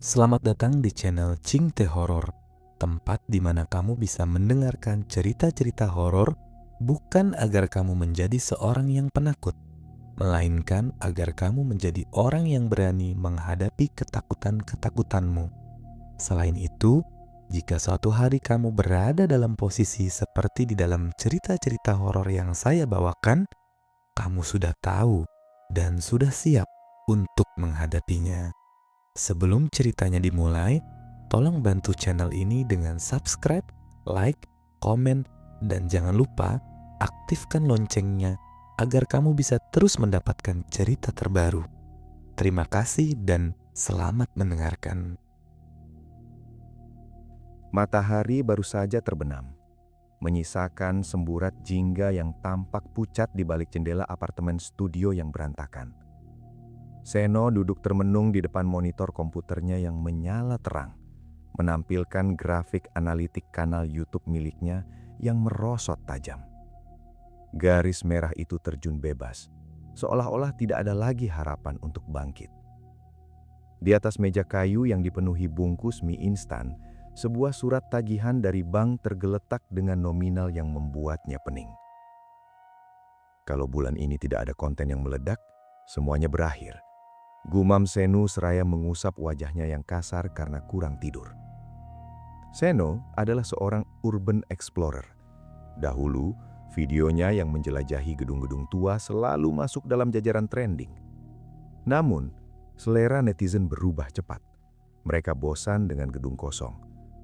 Selamat datang di channel Cingte Horor, tempat di mana kamu bisa mendengarkan cerita-cerita horor bukan agar kamu menjadi seorang yang penakut, melainkan agar kamu menjadi orang yang berani menghadapi ketakutan-ketakutanmu. Selain itu, jika suatu hari kamu berada dalam posisi seperti di dalam cerita-cerita horor yang saya bawakan, kamu sudah tahu dan sudah siap untuk menghadapinya. Sebelum ceritanya dimulai, tolong bantu channel ini dengan subscribe, like, komen, dan jangan lupa aktifkan loncengnya agar kamu bisa terus mendapatkan cerita terbaru. Terima kasih dan selamat mendengarkan. Matahari baru saja terbenam, menyisakan semburat jingga yang tampak pucat di balik jendela apartemen studio yang berantakan. Seno duduk termenung di depan monitor komputernya yang menyala terang, menampilkan grafik analitik kanal YouTube miliknya yang merosot tajam. Garis merah itu terjun bebas, seolah-olah tidak ada lagi harapan untuk bangkit. Di atas meja kayu yang dipenuhi bungkus mie instan, sebuah surat tagihan dari bank tergeletak dengan nominal yang membuatnya pening. Kalau bulan ini tidak ada konten yang meledak, semuanya berakhir. Gumam Seno seraya mengusap wajahnya yang kasar karena kurang tidur. Seno adalah seorang urban explorer. Dahulu, videonya yang menjelajahi gedung-gedung tua selalu masuk dalam jajaran trending. Namun, selera netizen berubah cepat. Mereka bosan dengan gedung kosong.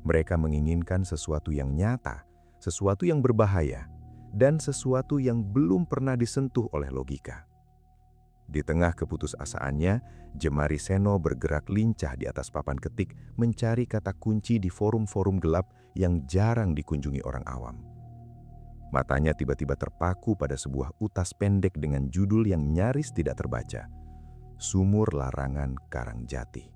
Mereka menginginkan sesuatu yang nyata, sesuatu yang berbahaya, dan sesuatu yang belum pernah disentuh oleh logika. Di tengah keputusasaannya, jemari Seno bergerak lincah di atas papan ketik mencari kata kunci di forum-forum gelap yang jarang dikunjungi orang awam. Matanya tiba-tiba terpaku pada sebuah utas pendek dengan judul yang nyaris tidak terbaca, Sumur Larangan Karangjati.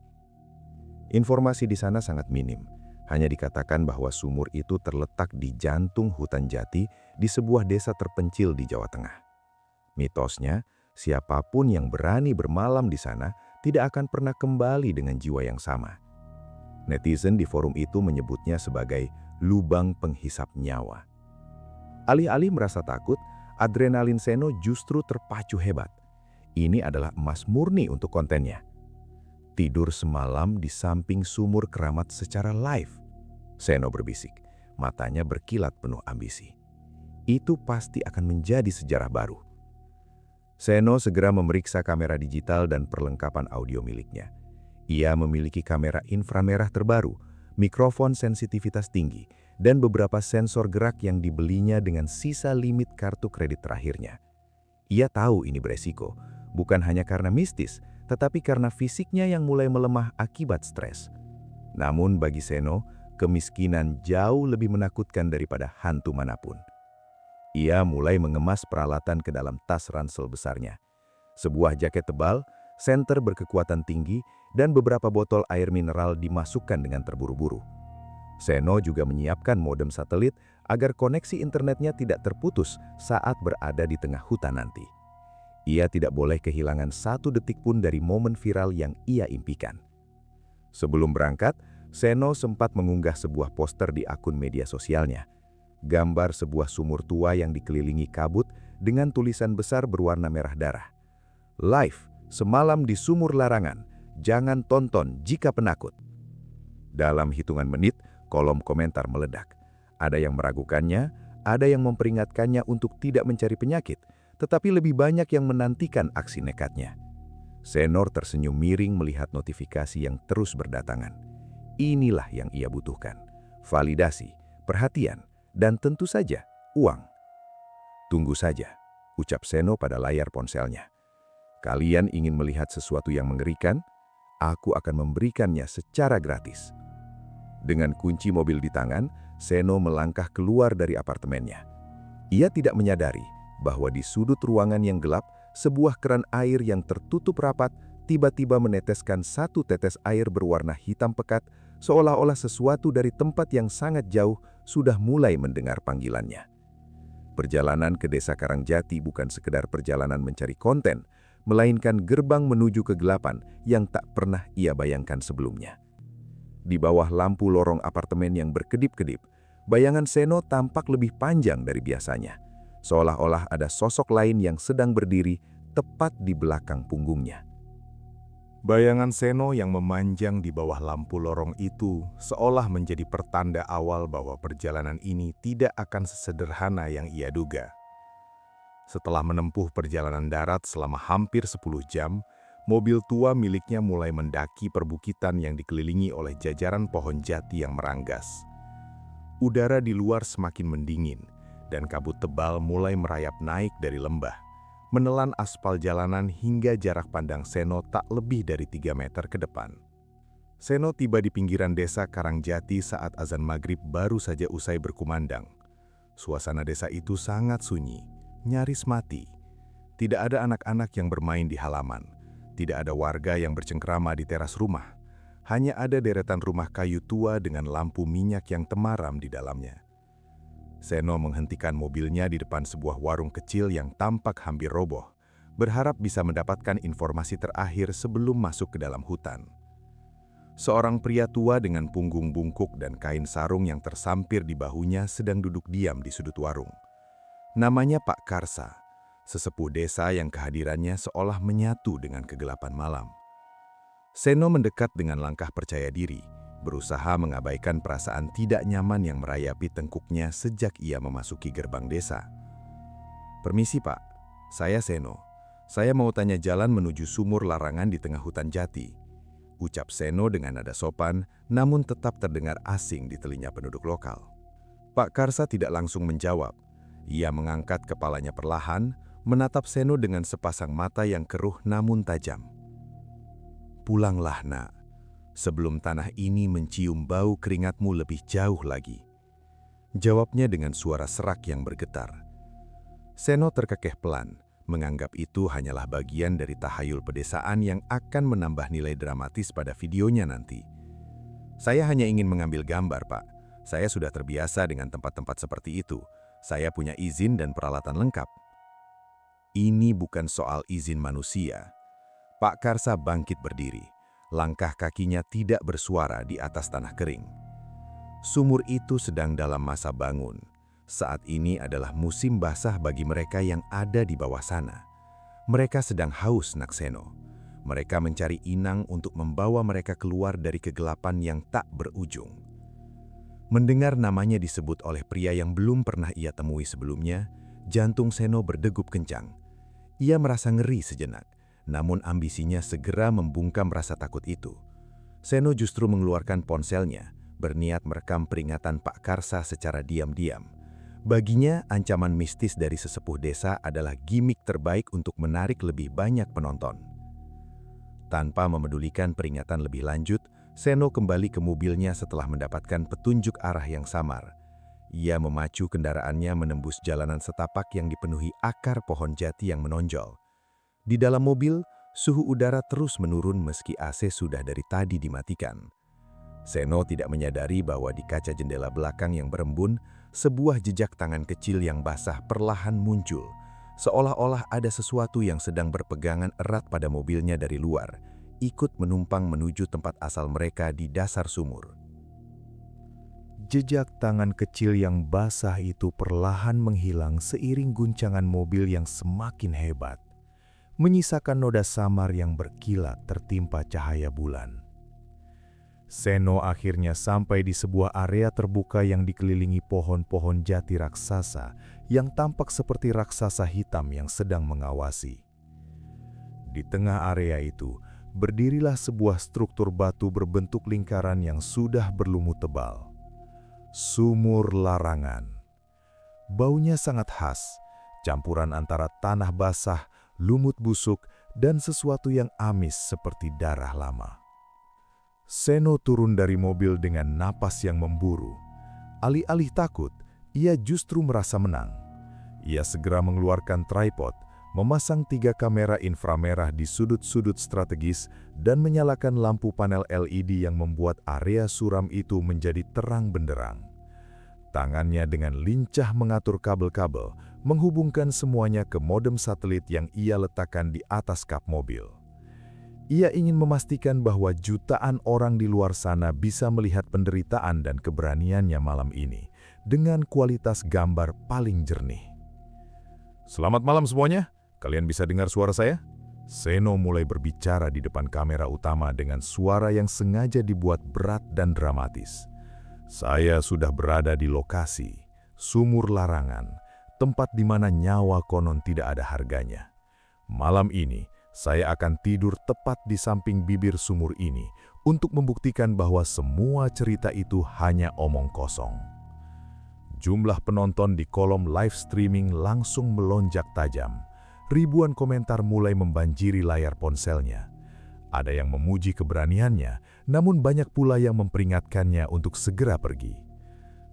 Informasi di sana sangat minim, hanya dikatakan bahwa sumur itu terletak di jantung hutan jati di sebuah desa terpencil di Jawa Tengah. Mitosnya, siapapun yang berani bermalam di sana tidak akan pernah kembali dengan jiwa yang sama. Netizen di forum itu menyebutnya sebagai lubang penghisap nyawa. Alih-alih merasa takut, adrenalin Seno justru terpacu hebat. Ini adalah emas murni untuk kontennya. Tidur semalam di samping sumur keramat secara live. Seno berbisik, matanya berkilat penuh ambisi. Itu pasti akan menjadi sejarah baru. Seno segera memeriksa kamera digital dan perlengkapan audio miliknya. Ia memiliki kamera inframerah terbaru, mikrofon sensitivitas tinggi, dan beberapa sensor gerak yang dibelinya dengan sisa limit kartu kredit terakhirnya. Ia tahu ini beresiko, bukan hanya karena mistis, tetapi karena fisiknya yang mulai melemah akibat stres. Namun bagi Seno, kemiskinan jauh lebih menakutkan daripada hantu manapun. Ia mulai mengemas peralatan ke dalam tas ransel besarnya. Sebuah jaket tebal, senter berkekuatan tinggi, dan beberapa botol air mineral dimasukkan dengan terburu-buru. Seno juga menyiapkan modem satelit agar koneksi internetnya tidak terputus saat berada di tengah hutan nanti. Ia tidak boleh kehilangan satu detik pun dari momen viral yang ia impikan. Sebelum berangkat, Seno sempat mengunggah sebuah poster di akun media sosialnya. Gambar sebuah sumur tua yang dikelilingi kabut dengan tulisan besar berwarna merah darah. Live, semalam di Sumur Larangan, jangan tonton jika penakut. Dalam hitungan menit, kolom komentar meledak. Ada yang meragukannya, ada yang memperingatkannya untuk tidak mencari penyakit, tetapi lebih banyak yang menantikan aksi nekatnya. Senor tersenyum miring melihat notifikasi yang terus berdatangan. Inilah yang ia butuhkan. Validasi, perhatian, dan tentu saja, uang. Tunggu saja, ucap Seno pada layar ponselnya. Kalian ingin melihat sesuatu yang mengerikan? Aku akan memberikannya secara gratis. Dengan kunci mobil di tangan, Seno melangkah keluar dari apartemennya. Ia tidak menyadari bahwa di sudut ruangan yang gelap, sebuah keran air yang tertutup rapat tiba-tiba meneteskan satu tetes air berwarna hitam pekat, seolah-olah sesuatu dari tempat yang sangat jauh sudah mulai mendengar panggilannya. Perjalanan ke desa Karangjati bukan sekedar perjalanan mencari konten, melainkan gerbang menuju kegelapan yang tak pernah ia bayangkan sebelumnya. Di bawah lampu lorong apartemen yang berkedip-kedip, bayangan Seno tampak lebih panjang dari biasanya, seolah-olah ada sosok lain yang sedang berdiri tepat di belakang punggungnya. Bayangan Seno yang memanjang di bawah lampu lorong itu seolah menjadi pertanda awal bahwa perjalanan ini tidak akan sesederhana yang ia duga. Setelah menempuh perjalanan darat selama hampir 10 jam, mobil tua miliknya mulai mendaki perbukitan yang dikelilingi oleh jajaran pohon jati yang meranggas. Udara di luar semakin mendingin, dan kabut tebal mulai merayap naik dari lembah, menelan aspal jalanan hingga jarak pandang Seno tak lebih dari 3 meter ke depan. Seno tiba di pinggiran desa Karangjati saat azan maghrib baru saja usai berkumandang. Suasana desa itu sangat sunyi, nyaris mati. Tidak ada anak-anak yang bermain di halaman, tidak ada warga yang bercengkrama di teras rumah. Hanya ada deretan rumah kayu tua dengan lampu minyak yang temaram di dalamnya. Seno menghentikan mobilnya di depan sebuah warung kecil yang tampak hampir roboh, berharap bisa mendapatkan informasi terakhir sebelum masuk ke dalam hutan. Seorang pria tua dengan punggung bungkuk dan kain sarung yang tersampir di bahunya sedang duduk diam di sudut warung. Namanya Pak Karsa, sesepuh desa yang kehadirannya seolah menyatu dengan kegelapan malam. Seno mendekat dengan langkah percaya diri, berusaha mengabaikan perasaan tidak nyaman yang merayapi tengkuknya sejak ia memasuki gerbang desa. "Permisi Pak, saya Seno. Saya mau tanya jalan menuju sumur larangan di tengah hutan jati," ucap Seno dengan nada sopan, namun tetap terdengar asing di telinga penduduk lokal. Pak Karsa tidak langsung menjawab. Ia mengangkat kepalanya perlahan, menatap Seno dengan sepasang mata yang keruh namun tajam. "Pulanglah nak, sebelum tanah ini mencium bau keringatmu lebih jauh lagi," jawabnya dengan suara serak yang bergetar. Seno terkekeh pelan, menganggap itu hanyalah bagian dari tahayul pedesaan yang akan menambah nilai dramatis pada videonya nanti. "Saya hanya ingin mengambil gambar, Pak. Saya sudah terbiasa dengan tempat-tempat seperti itu. Saya punya izin dan peralatan lengkap." "Ini bukan soal izin manusia." Pak Karsa bangkit berdiri. Langkah kakinya tidak bersuara di atas tanah kering. Sumur itu sedang dalam masa bangun. Saat ini adalah musim basah bagi mereka yang ada di bawah sana. Mereka sedang haus, nak Seno. Mereka mencari inang untuk membawa mereka keluar dari kegelapan yang tak berujung. Mendengar namanya disebut oleh pria yang belum pernah ia temui sebelumnya, jantung Seno berdegup kencang. Ia merasa ngeri sejenak. Namun ambisinya segera membungkam rasa takut itu. Seno justru mengeluarkan ponselnya, berniat merekam peringatan Pak Karsa secara diam-diam. Baginya, ancaman mistis dari sesepuh desa adalah gimik terbaik untuk menarik lebih banyak penonton. Tanpa memedulikan peringatan lebih lanjut, Seno kembali ke mobilnya setelah mendapatkan petunjuk arah yang samar. Ia memacu kendaraannya menembus jalanan setapak yang dipenuhi akar pohon jati yang menonjol. Di dalam mobil, suhu udara terus menurun meski AC sudah dari tadi dimatikan. Seno tidak menyadari bahwa di kaca jendela belakang yang berembun, sebuah jejak tangan kecil yang basah perlahan muncul, seolah-olah ada sesuatu yang sedang berpegangan erat pada mobilnya dari luar, ikut menumpang menuju tempat asal mereka di dasar sumur. Jejak tangan kecil yang basah itu perlahan menghilang seiring guncangan mobil yang semakin hebat, menyisakan noda samar yang berkilat tertimpa cahaya bulan. Seno akhirnya sampai di sebuah area terbuka yang dikelilingi pohon-pohon jati raksasa yang tampak seperti raksasa hitam yang sedang mengawasi. Di tengah area itu, berdirilah sebuah struktur batu berbentuk lingkaran yang sudah berlumut tebal. Sumur larangan. Baunya sangat khas, campuran antara tanah basah, lumut busuk, dan sesuatu yang amis seperti darah lama. Seno turun dari mobil dengan napas yang memburu. Alih-alih takut, ia justru merasa menang. Ia segera mengeluarkan tripod, memasang 3 kamera inframerah di sudut-sudut strategis, dan menyalakan lampu panel LED yang membuat area suram itu menjadi terang benderang. Tangannya dengan lincah mengatur kabel-kabel, menghubungkan semuanya ke modem satelit yang ia letakkan di atas kap mobil. Ia ingin memastikan bahwa jutaan orang di luar sana bisa melihat penderitaan dan keberaniannya malam ini dengan kualitas gambar paling jernih. Selamat malam semuanya, kalian bisa dengar suara saya? Seno mulai berbicara di depan kamera utama dengan suara yang sengaja dibuat berat dan dramatis. Saya sudah berada di lokasi, sumur larangan, tempat di mana nyawa konon tidak ada harganya. Malam ini, saya akan tidur tepat di samping bibir sumur ini untuk membuktikan bahwa semua cerita itu hanya omong kosong. Jumlah penonton di kolom live streaming langsung melonjak tajam. Ribuan komentar mulai membanjiri layar ponselnya. Ada yang memuji keberaniannya, namun banyak pula yang memperingatkannya untuk segera pergi.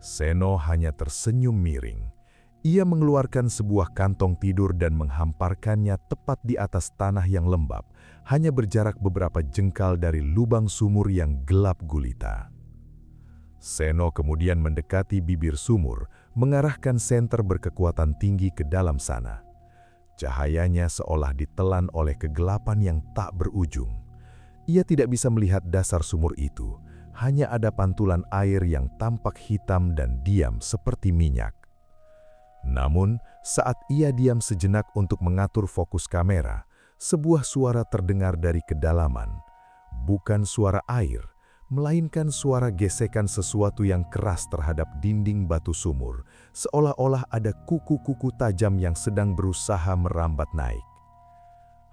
Seno hanya tersenyum miring. Ia mengeluarkan sebuah kantong tidur dan menghamparkannya tepat di atas tanah yang lembab, hanya berjarak beberapa jengkal dari lubang sumur yang gelap gulita. Seno kemudian mendekati bibir sumur, mengarahkan senter berkekuatan tinggi ke dalam sana. Cahayanya seolah ditelan oleh kegelapan yang tak berujung. Ia tidak bisa melihat dasar sumur itu, hanya ada pantulan air yang tampak hitam dan diam seperti minyak. Namun, saat ia diam sejenak untuk mengatur fokus kamera, sebuah suara terdengar dari kedalaman. Bukan suara air, melainkan suara gesekan sesuatu yang keras terhadap dinding batu sumur, seolah-olah ada kuku-kuku tajam yang sedang berusaha merambat naik.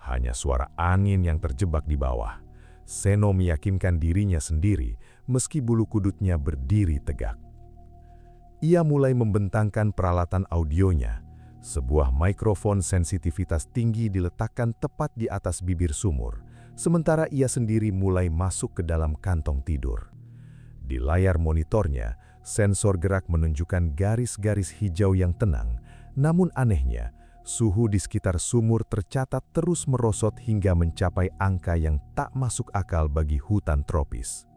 Hanya suara angin yang terjebak di bawah. Seno meyakinkan dirinya sendiri, meski bulu kudutnya berdiri tegak. Ia mulai membentangkan peralatan audionya. Sebuah mikrofon sensitivitas tinggi diletakkan tepat di atas bibir sumur, sementara ia sendiri mulai masuk ke dalam kantong tidur. Di layar monitornya, sensor gerak menunjukkan garis-garis hijau yang tenang, namun anehnya, suhu di sekitar sumur tercatat terus merosot hingga mencapai angka yang tak masuk akal bagi hutan tropis.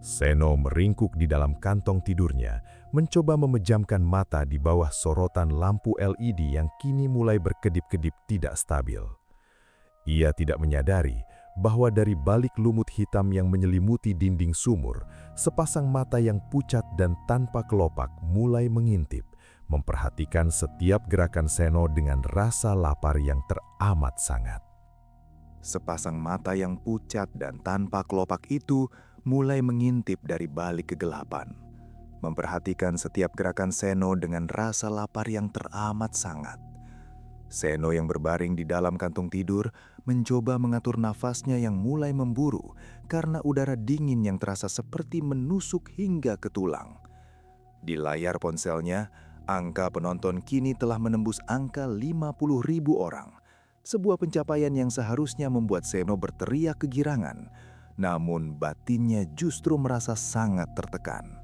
Seno meringkuk di dalam kantong tidurnya, mencoba memejamkan mata di bawah sorotan lampu LED yang kini mulai berkedip-kedip tidak stabil. Ia tidak menyadari bahwa dari balik lumut hitam yang menyelimuti dinding sumur, sepasang mata yang pucat dan tanpa kelopak mulai mengintip, memperhatikan setiap gerakan Seno dengan rasa lapar yang teramat sangat. Sepasang mata yang pucat dan tanpa kelopak itu mulai mengintip dari balik kegelapan, memperhatikan setiap gerakan Seno dengan rasa lapar yang teramat sangat. Seno yang berbaring di dalam kantung tidur mencoba mengatur nafasnya yang mulai memburu karena udara dingin yang terasa seperti menusuk hingga ke tulang. Di layar ponselnya, angka penonton kini telah menembus angka 50.000 orang. Sebuah pencapaian yang seharusnya membuat Seno berteriak kegirangan, namun batinnya justru merasa sangat tertekan.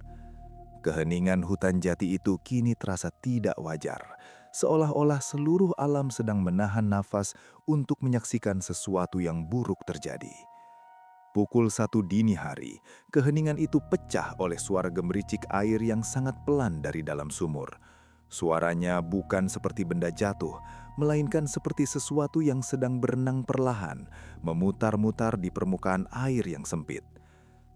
Keheningan hutan jati itu kini terasa tidak wajar, seolah-olah seluruh alam sedang menahan nafas untuk menyaksikan sesuatu yang buruk terjadi. Pukul 1 dini hari, keheningan itu pecah oleh suara gemericik air yang sangat pelan dari dalam sumur. Suaranya bukan seperti benda jatuh, melainkan seperti sesuatu yang sedang berenang perlahan, memutar-mutar di permukaan air yang sempit.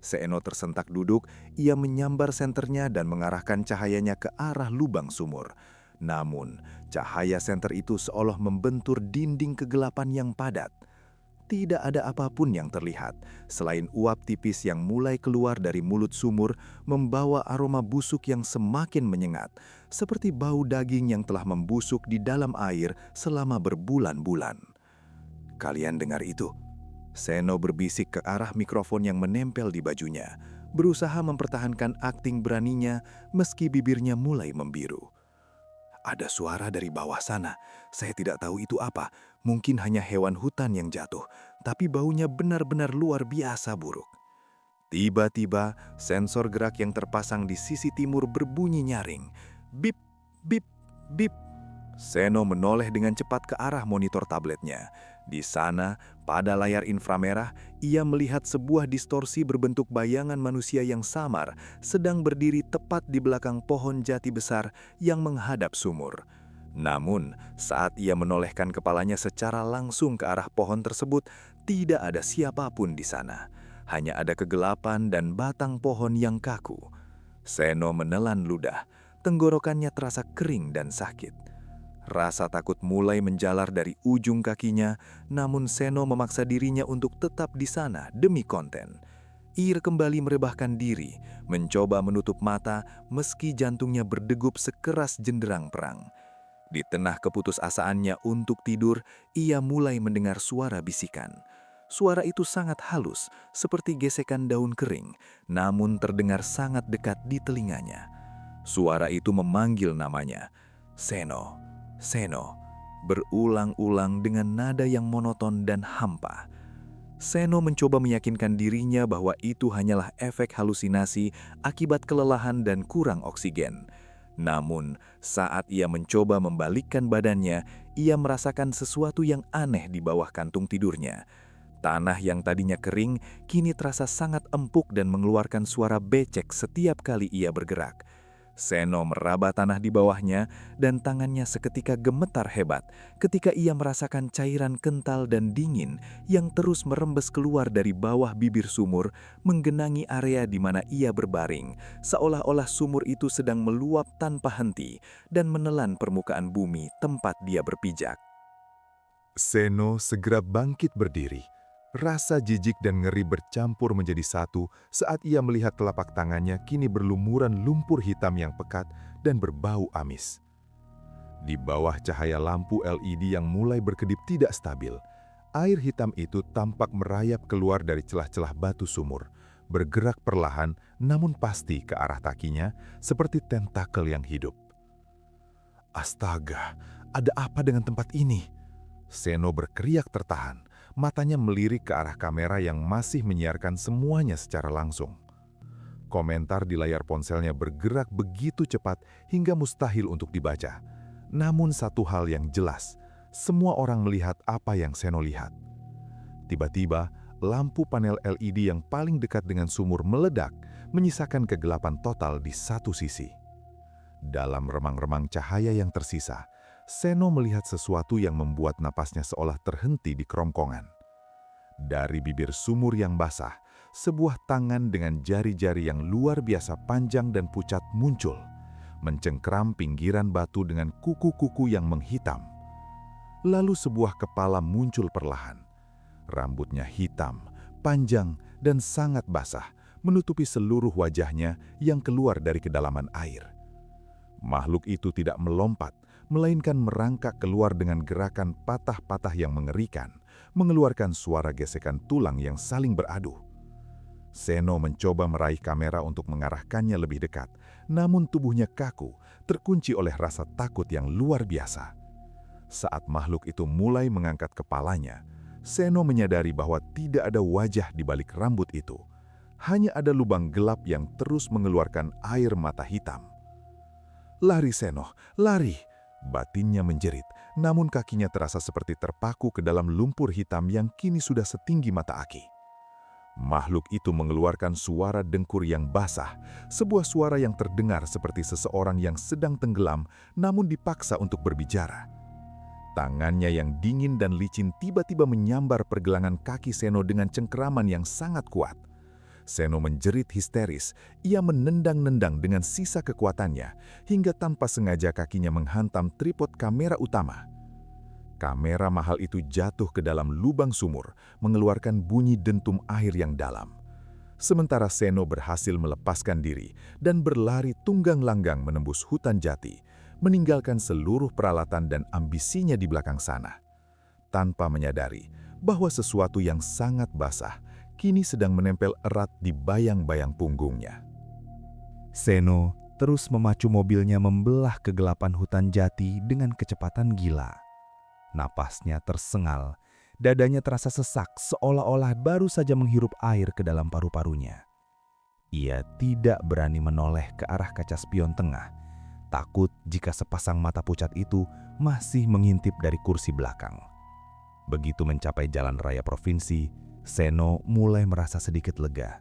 Seno tersentak duduk, ia menyambar senternya dan mengarahkan cahayanya ke arah lubang sumur. Namun, cahaya senter itu seolah membentur dinding kegelapan yang padat. Tidak ada apapun yang terlihat, selain uap tipis yang mulai keluar dari mulut sumur membawa aroma busuk yang semakin menyengat, seperti bau daging yang telah membusuk di dalam air selama berbulan-bulan. Kalian dengar itu? Seno berbisik ke arah mikrofon yang menempel di bajunya, berusaha mempertahankan akting beraninya meski bibirnya mulai membiru. Ada suara dari bawah sana. Saya tidak tahu itu apa. Mungkin hanya hewan hutan yang jatuh, tapi baunya benar-benar luar biasa buruk. Tiba-tiba, sensor gerak yang terpasang di sisi timur berbunyi nyaring. Bip, bip, bip. Seno menoleh dengan cepat ke arah monitor tabletnya. Di sana, pada layar inframerah, ia melihat sebuah distorsi berbentuk bayangan manusia yang samar sedang berdiri tepat di belakang pohon jati besar yang menghadap sumur. Namun, saat ia menolehkan kepalanya secara langsung ke arah pohon tersebut, tidak ada siapapun di sana. Hanya ada kegelapan dan batang pohon yang kaku. Seno menelan ludah, tenggorokannya terasa kering dan sakit. Rasa takut mulai menjalar dari ujung kakinya, namun Seno memaksa dirinya untuk tetap di sana demi konten. Ia kembali merebahkan diri, mencoba menutup mata meski jantungnya berdegup sekeras jenderang perang. Di tengah keputusasaannya untuk tidur, ia mulai mendengar suara bisikan. Suara itu sangat halus, seperti gesekan daun kering, namun terdengar sangat dekat di telinganya. Suara itu memanggil namanya, Seno, Seno, berulang-ulang dengan nada yang monoton dan hampa. Seno mencoba meyakinkan dirinya bahwa itu hanyalah efek halusinasi akibat kelelahan dan kurang oksigen. Namun, saat ia mencoba membalikkan badannya, ia merasakan sesuatu yang aneh di bawah kantung tidurnya. Tanah yang tadinya kering, kini terasa sangat empuk dan mengeluarkan suara becek setiap kali ia bergerak. Seno meraba tanah di bawahnya dan tangannya seketika gemetar hebat ketika ia merasakan cairan kental dan dingin yang terus merembes keluar dari bawah bibir sumur menggenangi area di mana ia berbaring, seolah-olah sumur itu sedang meluap tanpa henti dan menelan permukaan bumi tempat dia berpijak. Seno segera bangkit berdiri. Rasa jijik dan ngeri bercampur menjadi satu saat ia melihat telapak tangannya kini berlumuran lumpur hitam yang pekat dan berbau amis. Di bawah cahaya lampu LED yang mulai berkedip tidak stabil, air hitam itu tampak merayap keluar dari celah-celah batu sumur, bergerak perlahan namun pasti ke arah kakinya seperti tentakel yang hidup. Astaga, ada apa dengan tempat ini? Seno berkeriak tertahan. Matanya melirik ke arah kamera yang masih menyiarkan semuanya secara langsung. Komentar di layar ponselnya bergerak begitu cepat hingga mustahil untuk dibaca. Namun satu hal yang jelas, semua orang melihat apa yang Seno lihat. Tiba-tiba, lampu panel LED yang paling dekat dengan sumur meledak, menyisakan kegelapan total di satu sisi. Dalam remang-remang cahaya yang tersisa, Seno melihat sesuatu yang membuat napasnya seolah terhenti di kerongkongan. Dari bibir sumur yang basah, sebuah tangan dengan jari-jari yang luar biasa panjang dan pucat muncul, mencengkram pinggiran batu dengan kuku-kuku yang menghitam. Lalu sebuah kepala muncul perlahan. Rambutnya hitam, panjang, dan sangat basah, menutupi seluruh wajahnya yang keluar dari kedalaman air. Makhluk itu tidak melompat, melainkan merangkak keluar dengan gerakan patah-patah yang mengerikan, mengeluarkan suara gesekan tulang yang saling beradu. Seno mencoba meraih kamera untuk mengarahkannya lebih dekat, namun tubuhnya kaku, terkunci oleh rasa takut yang luar biasa. Saat makhluk itu mulai mengangkat kepalanya, Seno menyadari bahwa tidak ada wajah di balik rambut itu. Hanya ada lubang gelap yang terus mengeluarkan air mata hitam. "Lari Seno, lari!" Batinnya menjerit, namun kakinya terasa seperti terpaku ke dalam lumpur hitam yang kini sudah setinggi mata aki. Makhluk itu mengeluarkan suara dengkur yang basah, sebuah suara yang terdengar seperti seseorang yang sedang tenggelam namun dipaksa untuk berbicara. Tangannya yang dingin dan licin tiba-tiba menyambar pergelangan kaki Seno dengan cengkeraman yang sangat kuat. Seno menjerit histeris, ia menendang-nendang dengan sisa kekuatannya, hingga tanpa sengaja kakinya menghantam tripod kamera utama. Kamera mahal itu jatuh ke dalam lubang sumur, mengeluarkan bunyi dentum air yang dalam. Sementara Seno berhasil melepaskan diri dan berlari tunggang langgang menembus hutan jati, meninggalkan seluruh peralatan dan ambisinya di belakang sana. Tanpa menyadari bahwa sesuatu yang sangat basah kini sedang menempel erat di bayang-bayang punggungnya. Seno terus memacu mobilnya membelah kegelapan hutan jati dengan kecepatan gila. Napasnya tersengal, dadanya terasa sesak seolah-olah baru saja menghirup air ke dalam paru-parunya. Ia tidak berani menoleh ke arah kaca spion tengah, takut jika sepasang mata pucat itu masih mengintip dari kursi belakang. Begitu mencapai jalan raya provinsi, Seno mulai merasa sedikit lega,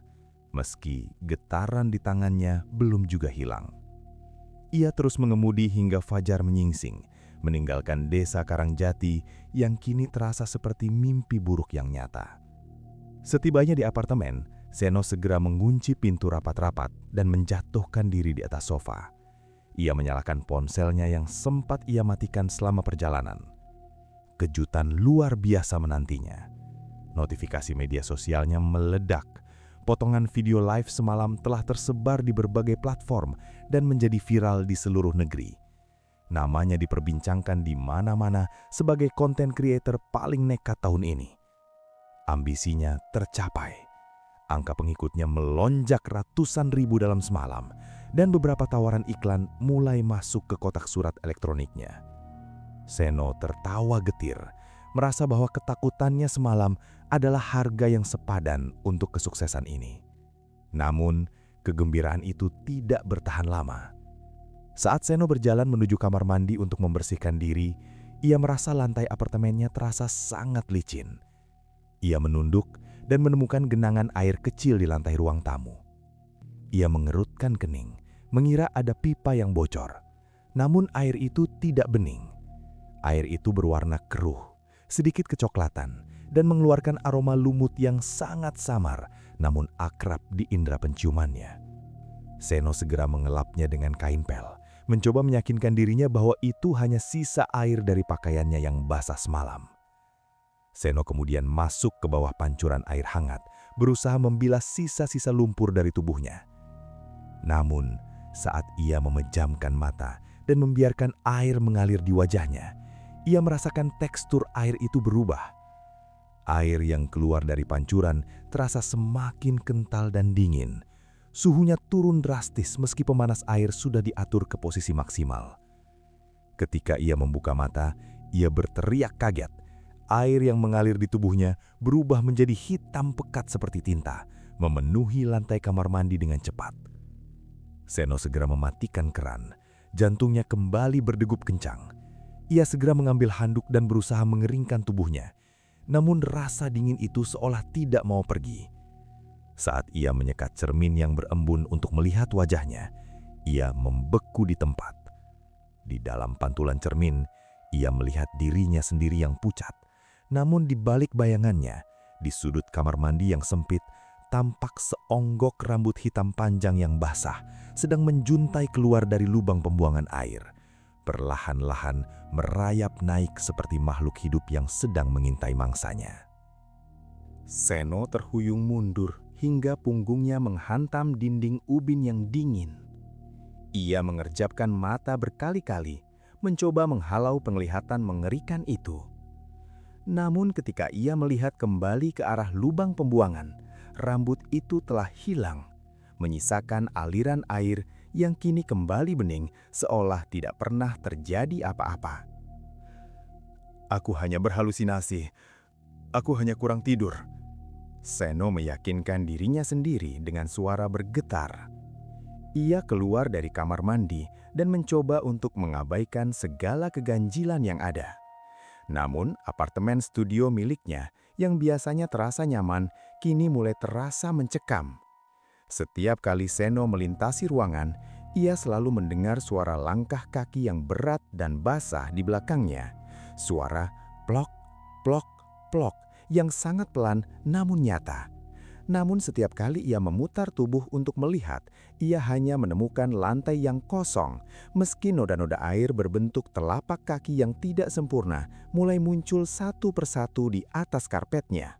meski getaran di tangannya belum juga hilang. Ia terus mengemudi hingga fajar menyingsing, meninggalkan desa Karangjati yang kini terasa seperti mimpi buruk yang nyata. Setibanya di apartemen, Seno segera mengunci pintu rapat-rapat dan menjatuhkan diri di atas sofa. Ia menyalakan ponselnya yang sempat ia matikan selama perjalanan. Kejutan luar biasa menantinya. Notifikasi media sosialnya meledak. Potongan video live semalam telah tersebar di berbagai platform dan menjadi viral di seluruh negeri. Namanya diperbincangkan di mana-mana sebagai konten creator paling nekat tahun ini. Ambisinya tercapai. Angka pengikutnya melonjak ratusan ribu dalam semalam, dan beberapa tawaran iklan mulai masuk ke kotak surat elektroniknya. Seno tertawa getir, merasa bahwa ketakutannya semalam adalah harga yang sepadan untuk kesuksesan ini. Namun, kegembiraan itu tidak bertahan lama. Saat Seno berjalan menuju kamar mandi untuk membersihkan diri, ia merasa lantai apartemennya terasa sangat licin. Ia menunduk dan menemukan genangan air kecil di lantai ruang tamu. Ia mengerutkan kening, mengira ada pipa yang bocor. Namun air itu tidak bening. Air itu berwarna keruh, sedikit kecoklatan, dan mengeluarkan aroma lumut yang sangat samar, namun akrab di indera penciumannya. Seno segera mengelapnya dengan kain pel, mencoba meyakinkan dirinya bahwa itu hanya sisa air dari pakaiannya yang basah semalam. Seno kemudian masuk ke bawah pancuran air hangat, berusaha membilas sisa-sisa lumpur dari tubuhnya. Namun, saat ia memejamkan mata dan membiarkan air mengalir di wajahnya, ia merasakan tekstur air itu berubah. Air yang keluar dari pancuran terasa semakin kental dan dingin. Suhunya turun drastis meski pemanas air sudah diatur ke posisi maksimal. Ketika ia membuka mata, ia berteriak kaget. Air yang mengalir di tubuhnya berubah menjadi hitam pekat seperti tinta, memenuhi lantai kamar mandi dengan cepat. Seno segera mematikan keran. Jantungnya kembali berdegup kencang. Ia segera mengambil handuk dan berusaha mengeringkan tubuhnya. Namun rasa dingin itu seolah tidak mau pergi. Saat ia menyekat cermin yang berembun untuk melihat wajahnya, ia membeku di tempat. Di dalam pantulan cermin, ia melihat dirinya sendiri yang pucat. Namun di balik bayangannya, di sudut kamar mandi yang sempit, tampak seonggok rambut hitam panjang yang basah sedang menjuntai keluar dari lubang pembuangan air. Perlahan-lahan merayap naik seperti makhluk hidup yang sedang mengintai mangsanya. Seno terhuyung mundur hingga punggungnya menghantam dinding ubin yang dingin. Ia mengerjapkan mata berkali-kali, mencoba menghalau penglihatan mengerikan itu. Namun ketika ia melihat kembali ke arah lubang pembuangan, rambut itu telah hilang, menyisakan aliran air yang kini kembali bening seolah tidak pernah terjadi apa-apa. Aku hanya berhalusinasi. Aku hanya kurang tidur. Seno meyakinkan dirinya sendiri dengan suara bergetar. Ia keluar dari kamar mandi dan mencoba untuk mengabaikan segala keganjilan yang ada. Namun, apartemen studio miliknya yang biasanya terasa nyaman, kini mulai terasa mencekam. Setiap kali Seno melintasi ruangan, ia selalu mendengar suara langkah kaki yang berat dan basah di belakangnya. Suara plok, plok, plok yang sangat pelan namun nyata. Namun setiap kali ia memutar tubuh untuk melihat, ia hanya menemukan lantai yang kosong, meski noda-noda air berbentuk telapak kaki yang tidak sempurna mulai muncul satu persatu di atas karpetnya.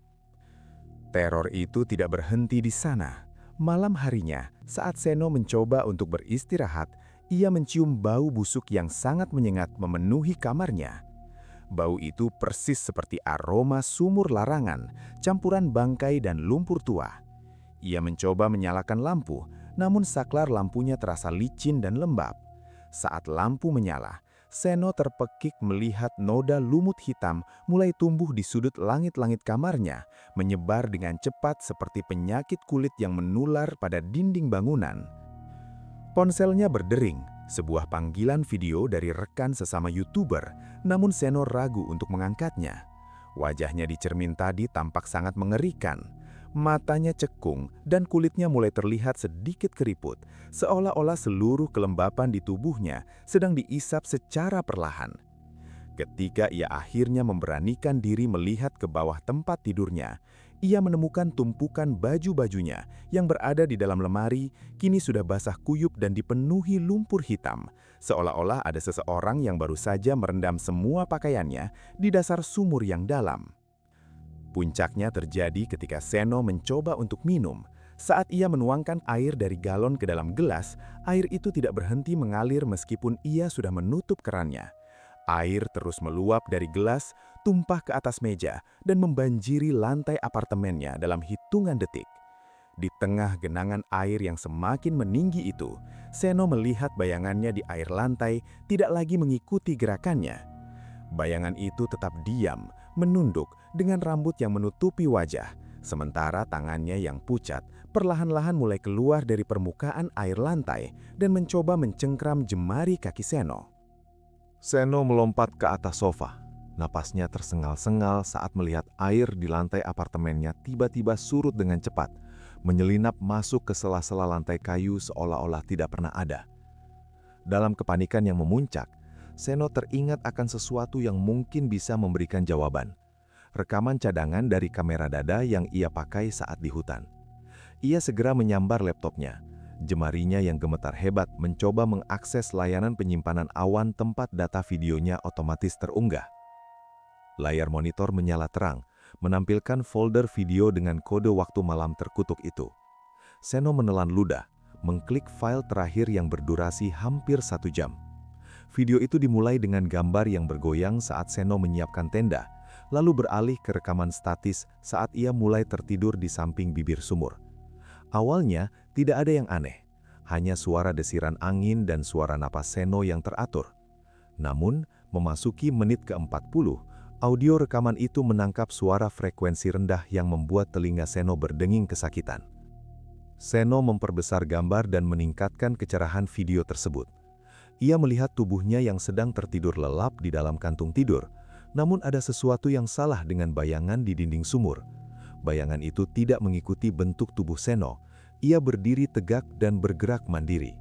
Teror itu tidak berhenti di sana. Malam harinya, saat Seno mencoba untuk beristirahat, ia mencium bau busuk yang sangat menyengat memenuhi kamarnya. Bau itu persis seperti aroma sumur larangan, campuran bangkai dan lumpur tua. Ia mencoba menyalakan lampu, namun saklar lampunya terasa licin dan lembab. Saat lampu menyala, Seno terpekik melihat noda lumut hitam mulai tumbuh di sudut langit-langit kamarnya, menyebar dengan cepat seperti penyakit kulit yang menular pada dinding bangunan. Ponselnya berdering, sebuah panggilan video dari rekan sesama YouTuber, namun Seno ragu untuk mengangkatnya. Wajahnya di cermin tadi tampak sangat mengerikan. Matanya cekung dan kulitnya mulai terlihat sedikit keriput, seolah-olah seluruh kelembapan di tubuhnya sedang diisap secara perlahan. Ketika ia akhirnya memberanikan diri melihat ke bawah tempat tidurnya, ia menemukan tumpukan baju-bajunya yang berada di dalam lemari kini sudah basah kuyup dan dipenuhi lumpur hitam, seolah-olah ada seseorang yang baru saja merendam semua pakaiannya di dasar sumur yang dalam. Puncaknya terjadi ketika Seno mencoba untuk minum. Saat ia menuangkan air dari galon ke dalam gelas, air itu tidak berhenti mengalir meskipun ia sudah menutup kerannya. Air terus meluap dari gelas, tumpah ke atas meja, dan membanjiri lantai apartemennya dalam hitungan detik. Di tengah genangan air yang semakin meninggi itu, Seno melihat bayangannya di air lantai tidak lagi mengikuti gerakannya. Bayangan itu tetap diam, menunduk dengan rambut yang menutupi wajah, sementara tangannya yang pucat perlahan-lahan mulai keluar dari permukaan air lantai dan mencoba mencengkram jemari kaki Seno. Seno melompat ke atas sofa. Napasnya tersengal-sengal saat melihat air di lantai apartemennya tiba-tiba surut dengan cepat, menyelinap masuk ke sela-sela lantai kayu seolah-olah tidak pernah ada. Dalam kepanikan yang memuncak, Seno teringat akan sesuatu yang mungkin bisa memberikan jawaban. Rekaman cadangan dari kamera dada yang ia pakai saat di hutan. Ia segera menyambar laptopnya. Jemarinya yang gemetar hebat mencoba mengakses layanan penyimpanan awan tempat data videonya otomatis terunggah. Layar monitor menyala terang, menampilkan folder video dengan kode waktu malam terkutuk itu. Seno menelan ludah, mengklik file terakhir yang berdurasi hampir 1 jam. Video itu dimulai dengan gambar yang bergoyang saat Seno menyiapkan tenda, lalu beralih ke rekaman statis saat ia mulai tertidur di samping bibir sumur. Awalnya, tidak ada yang aneh, hanya suara desiran angin dan suara napas Seno yang teratur. Namun, memasuki menit ke-40, audio rekaman itu menangkap suara frekuensi rendah yang membuat telinga Seno berdenging kesakitan. Seno memperbesar gambar dan meningkatkan kecerahan video tersebut. Ia melihat tubuhnya yang sedang tertidur lelap di dalam kantung tidur, namun ada sesuatu yang salah dengan bayangan di dinding sumur. Bayangan itu tidak mengikuti bentuk tubuh Seno. Ia berdiri tegak dan bergerak mandiri.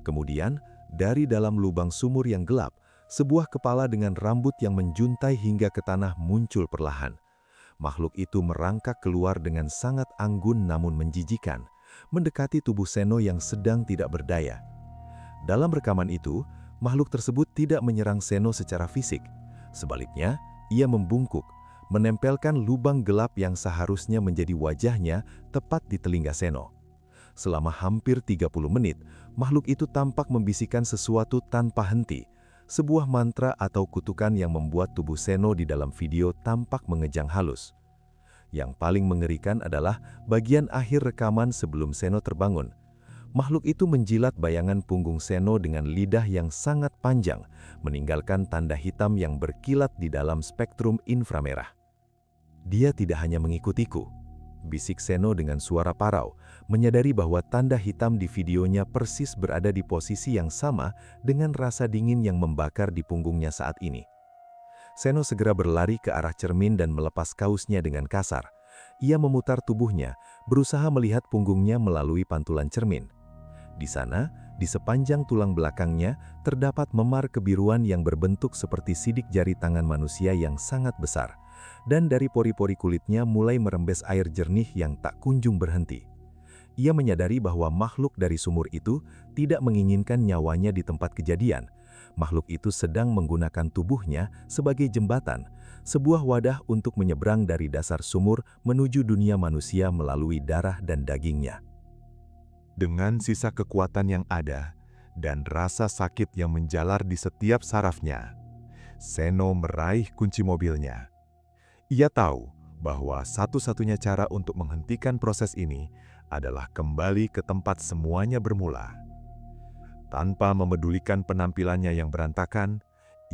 Kemudian, dari dalam lubang sumur yang gelap, sebuah kepala dengan rambut yang menjuntai hingga ke tanah muncul perlahan. Makhluk itu merangkak keluar dengan sangat anggun namun menjijikan, mendekati tubuh Seno yang sedang tidak berdaya. Dalam rekaman itu, makhluk tersebut tidak menyerang Seno secara fisik. Sebaliknya, ia membungkuk, menempelkan lubang gelap yang seharusnya menjadi wajahnya tepat di telinga Seno. Selama hampir 30 menit, makhluk itu tampak membisikkan sesuatu tanpa henti, sebuah mantra atau kutukan yang membuat tubuh Seno di dalam video tampak mengejang halus. Yang paling mengerikan adalah bagian akhir rekaman sebelum Seno terbangun. Makhluk itu menjilat bayangan punggung Seno dengan lidah yang sangat panjang, meninggalkan tanda hitam yang berkilat di dalam spektrum inframerah. "Dia tidak hanya mengikutiku," bisik Seno dengan suara parau, menyadari bahwa tanda hitam di videonya persis berada di posisi yang sama dengan rasa dingin yang membakar di punggungnya saat ini. Seno segera berlari ke arah cermin dan melepas kausnya dengan kasar. Ia memutar tubuhnya, berusaha melihat punggungnya melalui pantulan cermin. Di sana, di sepanjang tulang belakangnya, terdapat memar kebiruan yang berbentuk seperti sidik jari tangan manusia yang sangat besar. Dan dari pori-pori kulitnya mulai merembes air jernih yang tak kunjung berhenti. Ia menyadari bahwa makhluk dari sumur itu tidak menginginkan nyawanya di tempat kejadian. Makhluk itu sedang menggunakan tubuhnya sebagai jembatan, sebuah wadah untuk menyeberang dari dasar sumur menuju dunia manusia melalui darah dan dagingnya. Dengan sisa kekuatan yang ada dan rasa sakit yang menjalar di setiap sarafnya, Seno meraih kunci mobilnya. Ia tahu bahwa satu-satunya cara untuk menghentikan proses ini adalah kembali ke tempat semuanya bermula. Tanpa memedulikan penampilannya yang berantakan,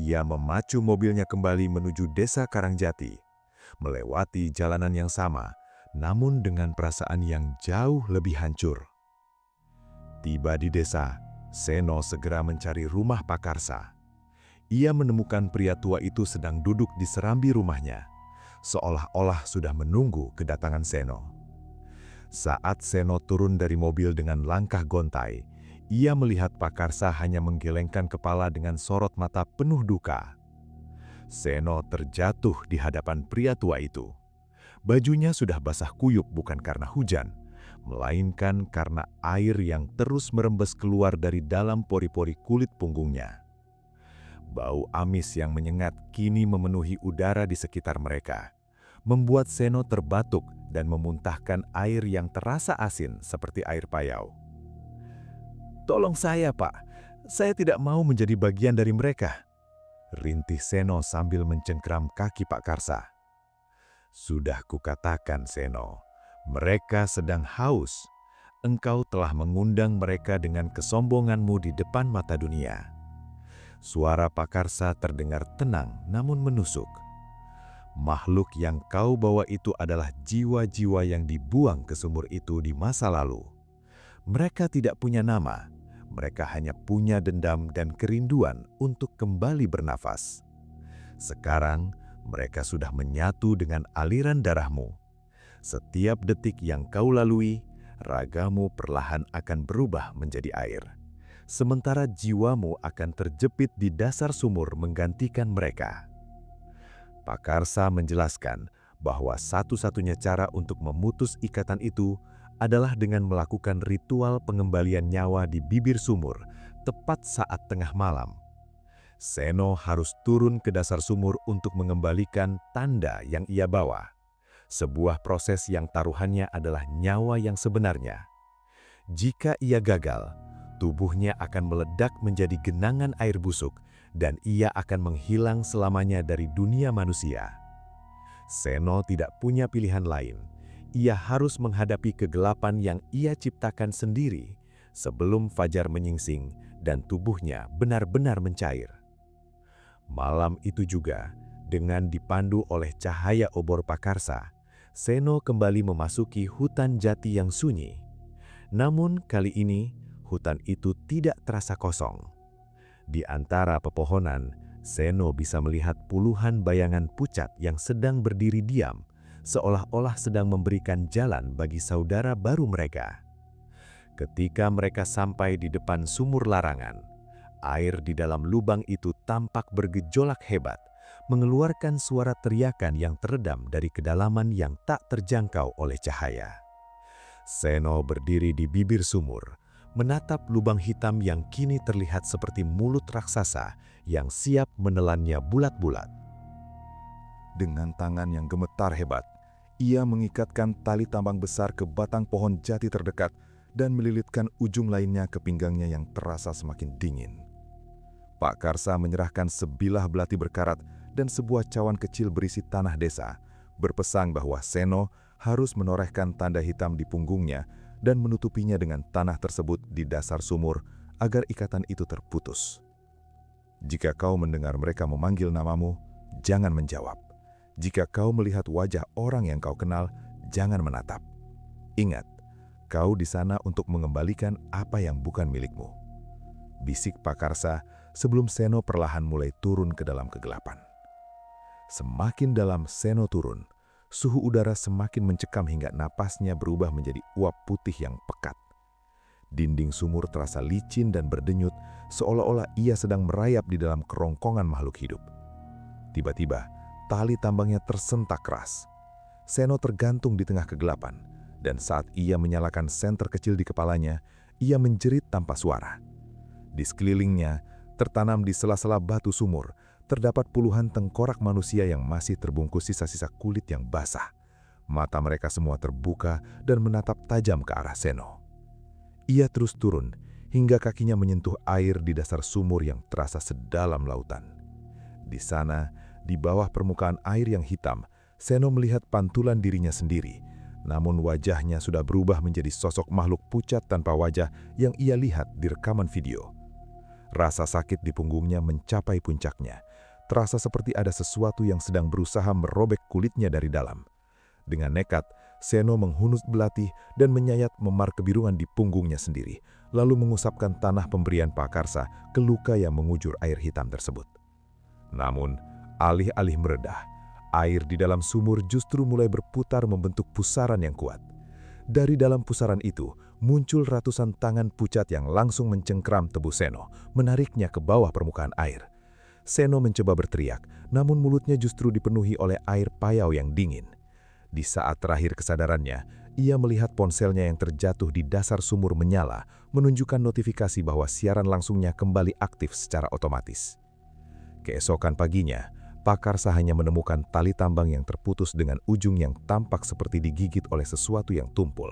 ia memacu mobilnya kembali menuju desa Karangjati, melewati jalanan yang sama, namun dengan perasaan yang jauh lebih hancur. Tiba di desa, Seno segera mencari rumah Pakarsa. Ia menemukan pria tua itu sedang duduk di serambi rumahnya, seolah-olah sudah menunggu kedatangan Seno. Saat Seno turun dari mobil dengan langkah gontai, ia melihat Pakarsa hanya menggelengkan kepala dengan sorot mata penuh duka. Seno terjatuh di hadapan pria tua itu. Bajunya sudah basah kuyup bukan karena hujan, melainkan karena air yang terus merembes keluar dari dalam pori-pori kulit punggungnya. Bau amis yang menyengat kini memenuhi udara di sekitar mereka, membuat Seno terbatuk dan memuntahkan air yang terasa asin seperti air payau. "Tolong saya, Pak. Saya tidak mau menjadi bagian dari mereka," rintih Seno sambil mencengkram kaki Pak Karsa. "Sudah kukatakan, Seno, mereka sedang haus. Engkau telah mengundang mereka dengan kesombonganmu di depan mata dunia." Suara Pak Karsa terdengar tenang namun menusuk. "Makhluk yang kau bawa itu adalah jiwa-jiwa yang dibuang ke sumur itu di masa lalu. Mereka tidak punya nama, mereka hanya punya dendam dan kerinduan untuk kembali bernafas. Sekarang mereka sudah menyatu dengan aliran darahmu. Setiap detik yang kau lalui, ragamu perlahan akan berubah menjadi air. Sementara jiwamu akan terjepit di dasar sumur menggantikan mereka." Pak Karsa menjelaskan bahwa satu-satunya cara untuk memutus ikatan itu adalah dengan melakukan ritual pengembalian nyawa di bibir sumur tepat saat tengah malam. Seno harus turun ke dasar sumur untuk mengembalikan tanda yang ia bawa. Sebuah proses yang taruhannya adalah nyawa yang sebenarnya. Jika ia gagal, tubuhnya akan meledak menjadi genangan air busuk dan ia akan menghilang selamanya dari dunia manusia. Seno tidak punya pilihan lain. Ia harus menghadapi kegelapan yang ia ciptakan sendiri sebelum fajar menyingsing dan tubuhnya benar-benar mencair. Malam itu juga, dengan dipandu oleh cahaya obor Pak Karsa, Seno kembali memasuki hutan jati yang sunyi. Namun kali ini, hutan itu tidak terasa kosong. Di antara pepohonan, Seno bisa melihat puluhan bayangan pucat yang sedang berdiri diam, seolah-olah sedang memberikan jalan bagi saudara baru mereka. Ketika mereka sampai di depan sumur larangan, air di dalam lubang itu tampak bergejolak hebat, mengeluarkan suara teriakan yang teredam dari kedalaman yang tak terjangkau oleh cahaya. Seno berdiri di bibir sumur, menatap lubang hitam yang kini terlihat seperti mulut raksasa yang siap menelannya bulat-bulat. Dengan tangan yang gemetar hebat, ia mengikatkan tali tambang besar ke batang pohon jati terdekat dan melilitkan ujung lainnya ke pinggangnya yang terasa semakin dingin. Pak Karsa menyerahkan sebilah belati berkarat dan sebuah cawan kecil berisi tanah desa, berpesan bahwa Seno harus menorehkan tanda hitam di punggungnya dan menutupinya dengan tanah tersebut di dasar sumur agar ikatan itu terputus. "Jika kau mendengar mereka memanggil namamu, jangan menjawab. Jika kau melihat wajah orang yang kau kenal, jangan menatap. Ingat, kau di sana untuk mengembalikan apa yang bukan milikmu," bisik Pak Karsa sebelum Seno perlahan mulai turun ke dalam kegelapan. Semakin dalam Seno turun, suhu udara semakin mencekam hingga napasnya berubah menjadi uap putih yang pekat. Dinding sumur terasa licin dan berdenyut, seolah-olah ia sedang merayap di dalam kerongkongan makhluk hidup. Tiba-tiba, tali tambangnya tersentak keras. Seno tergantung di tengah kegelapan, dan saat ia menyalakan senter kecil di kepalanya, ia menjerit tanpa suara. Di sekelilingnya, tertanam di sela-sela batu sumur, terdapat puluhan tengkorak manusia yang masih terbungkus sisa-sisa kulit yang basah. Mata mereka semua terbuka dan menatap tajam ke arah Seno. Ia terus turun hingga kakinya menyentuh air di dasar sumur yang terasa sedalam lautan. Di sana, di bawah permukaan air yang hitam, Seno melihat pantulan dirinya sendiri, namun wajahnya sudah berubah menjadi sosok makhluk pucat tanpa wajah yang ia lihat di rekaman video. Rasa sakit di punggungnya mencapai puncaknya. Terasa seperti ada sesuatu yang sedang berusaha merobek kulitnya dari dalam. Dengan nekat, Seno menghunus belati dan menyayat memar kebirungan di punggungnya sendiri, lalu mengusapkan tanah pemberian Pak Karsa ke luka yang mengujur air hitam tersebut. Namun, alih-alih meredah, air di dalam sumur justru mulai berputar membentuk pusaran yang kuat. Dari dalam pusaran itu, muncul ratusan tangan pucat yang langsung mencengkram tubuh Seno, menariknya ke bawah permukaan air. Seno mencoba berteriak, namun mulutnya justru dipenuhi oleh air payau yang dingin. Di saat terakhir kesadarannya, ia melihat ponselnya yang terjatuh di dasar sumur menyala, menunjukkan notifikasi bahwa siaran langsungnya kembali aktif secara otomatis. Keesokan paginya, Pakarsa hanya menemukan tali tambang yang terputus dengan ujung yang tampak seperti digigit oleh sesuatu yang tumpul.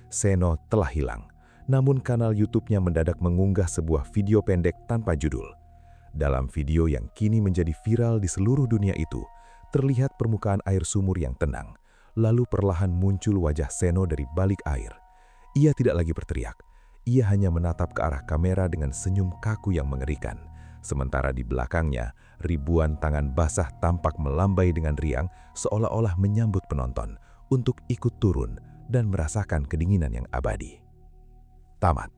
Seno telah hilang, namun kanal YouTube-nya mendadak mengunggah sebuah video pendek tanpa judul. Dalam video yang kini menjadi viral di seluruh dunia itu, terlihat permukaan air sumur yang tenang, lalu perlahan muncul wajah Seno dari balik air. Ia tidak lagi berteriak, ia hanya menatap ke arah kamera dengan senyum kaku yang mengerikan. Sementara di belakangnya, ribuan tangan basah tampak melambai dengan riang seolah-olah menyambut penonton untuk ikut turun dan merasakan kedinginan yang abadi. Tamat.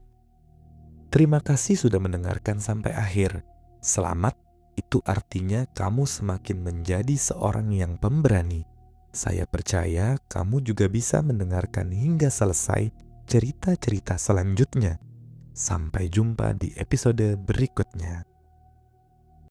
Terima kasih sudah mendengarkan sampai akhir. Selamat, itu artinya kamu semakin menjadi seorang yang pemberani. Saya percaya kamu juga bisa mendengarkan hingga selesai cerita-cerita selanjutnya. Sampai jumpa di episode berikutnya.